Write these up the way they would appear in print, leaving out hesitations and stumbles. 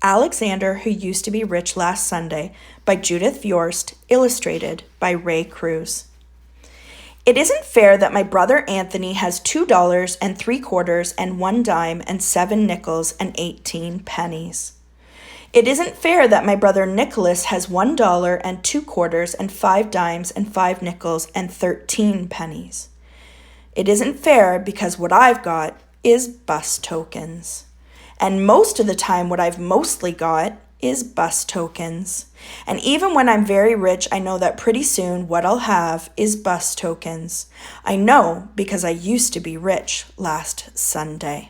Alexander Who Used to Be Rich Last Sunday by Judith Viorst, illustrated by Ray Cruz. It isn't fair that my brother Anthony has $2 and 3/4 and 1 dime and 7 nickels and 18 pennies. It isn't fair that my brother Nicholas has $1 and 2/4 and 5 dimes and 5 nickels and 13 pennies. It isn't fair because what I've got is bus tokens. And most of the time what I've mostly got is bus tokens. And even when I'm very rich, I know that pretty soon what I'll have is bus tokens. I know because I used to be rich last Sunday.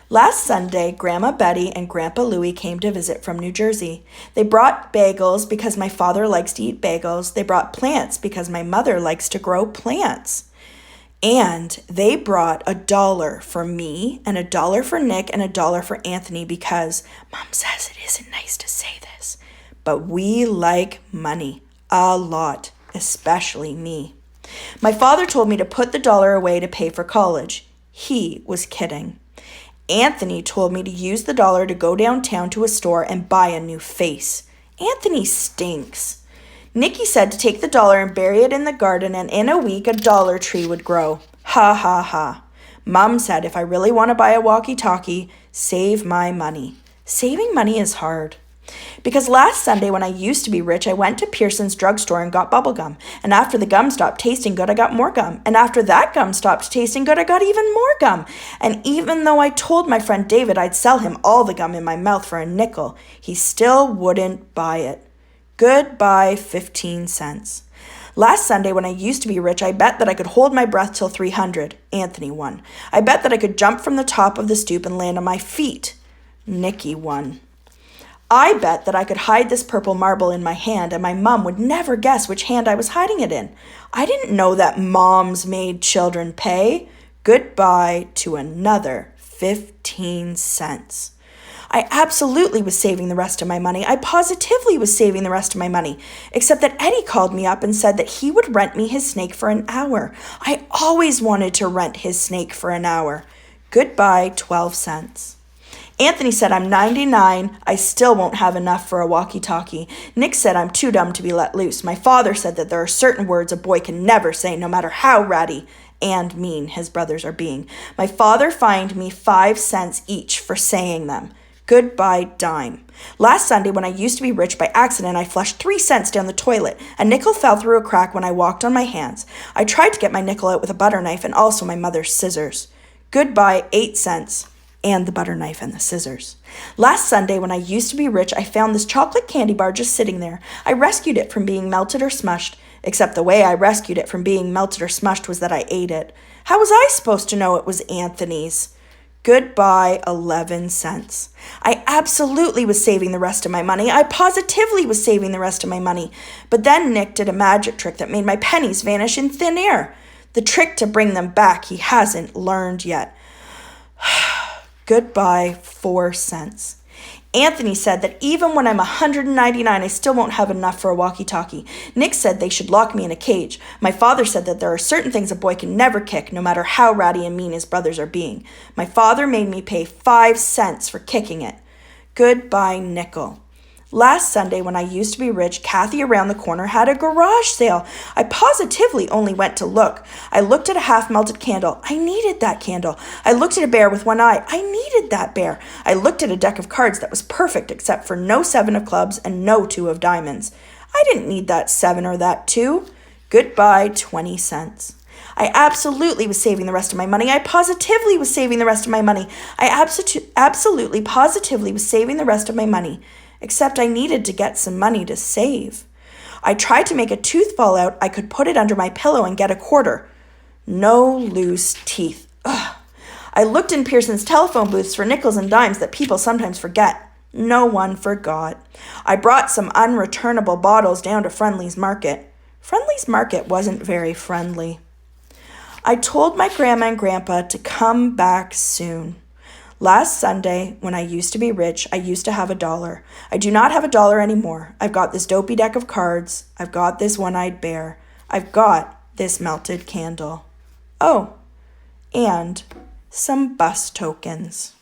Last Sunday, Grandma Betty and Grandpa Louie came to visit from New Jersey. They brought bagels because my father likes to eat bagels. They brought plants because my mother likes to grow plants. And they brought $1 for me and $1 for Nick and $1 for Anthony because Mom says it isn't nice to say this, but we like money a lot, especially me. My father told me to put the $1 away to pay for college. He was kidding. Anthony told me to use the $1 to go downtown to a store and buy a new face. Anthony stinks. Nicky said to take the $1 and bury it in the garden, and in a week a dollar tree would grow. Ha ha ha. Mom said if I really want to buy a walkie-talkie, save my money. Saving money is hard. Because last Sunday when I used to be rich, I went to Pearson's drugstore and got bubble gum. And after the gum stopped tasting good, I got more gum. And after that gum stopped tasting good, I got even more gum. And even though I told my friend David I'd sell him all the gum in my mouth for a nickel, he still wouldn't buy it. Goodbye, 15 cents. Last Sunday, when I used to be rich, I bet that I could hold my breath till 300. Anthony won. I bet that I could jump from the top of the stoop and land on my feet. Nicky won. I bet that I could hide this purple marble in my hand, and my mom would never guess which hand I was hiding it in. I didn't know that moms made children pay. Goodbye to another 15 cents. I absolutely was saving the rest of my money. I positively was saving the rest of my money, except that Eddie called me up and said that he would rent me his snake for an hour. I always wanted to rent his snake for an hour. Goodbye, 12 cents. Anthony said I'm 99. I still won't have enough for a walkie-talkie. Nick said I'm too dumb to be let loose. My father said that there are certain words a boy can never say, no matter how ratty and mean his brothers are being. My father fined me 5 cents each for saying them. Goodbye, dime. Last Sunday, when I used to be rich, by accident, I flushed 3 cents down the toilet. A nickel fell through a crack when I walked on my hands. I tried to get my nickel out with a butter knife and also my mother's scissors. Goodbye, 8 cents. And the butter knife and the scissors. Last Sunday, when I used to be rich, I found this chocolate candy bar just sitting there. I rescued it from being melted or smushed, except the way I rescued it from being melted or smushed was that I ate it. How was I supposed to know it was Anthony's? Goodbye, 11 cents. I absolutely was saving the rest of my money. I positively was saving the rest of my money. But then Nick did a magic trick that made my pennies vanish in thin air. The trick to bring them back he hasn't learned yet. Goodbye, 4 cents. Anthony said that even when I'm 199, I still won't have enough for a walkie-talkie. Nick said they should lock me in a cage. My father said that there are certain things a boy can never kick, no matter how ratty and mean his brothers are being. My father made me pay 5 cents for kicking it. Goodbye, nickel. Last Sunday, when I used to be rich, Kathy around the corner had a garage sale. I positively only went to look. I looked at a half-melted candle. I needed that candle. I looked at a bear with one eye. I needed that bear. I looked at a deck of cards that was perfect except for no 7 of clubs and no 2 of diamonds. I didn't need that 7 or that 2. Goodbye, 20 cents. I absolutely was saving the rest of my money. I positively was saving the rest of my money. I absolutely, positively was saving the rest of my money. Except I needed to get some money to save. I tried to make a tooth fall out. I could put it under my pillow and get a quarter. No loose teeth. Ugh. I looked in Pearson's telephone booths for nickels and dimes that people sometimes forget. No one forgot. I brought some unreturnable bottles down to Friendly's Market. Friendly's Market wasn't very friendly. I told my grandma and grandpa to come back soon. Last Sunday, when I used to be rich, I used to have $1. I do not have $1 anymore. I've got this dopey deck of cards. I've got this one-eyed bear. I've got this melted candle. Oh, and some bus tokens.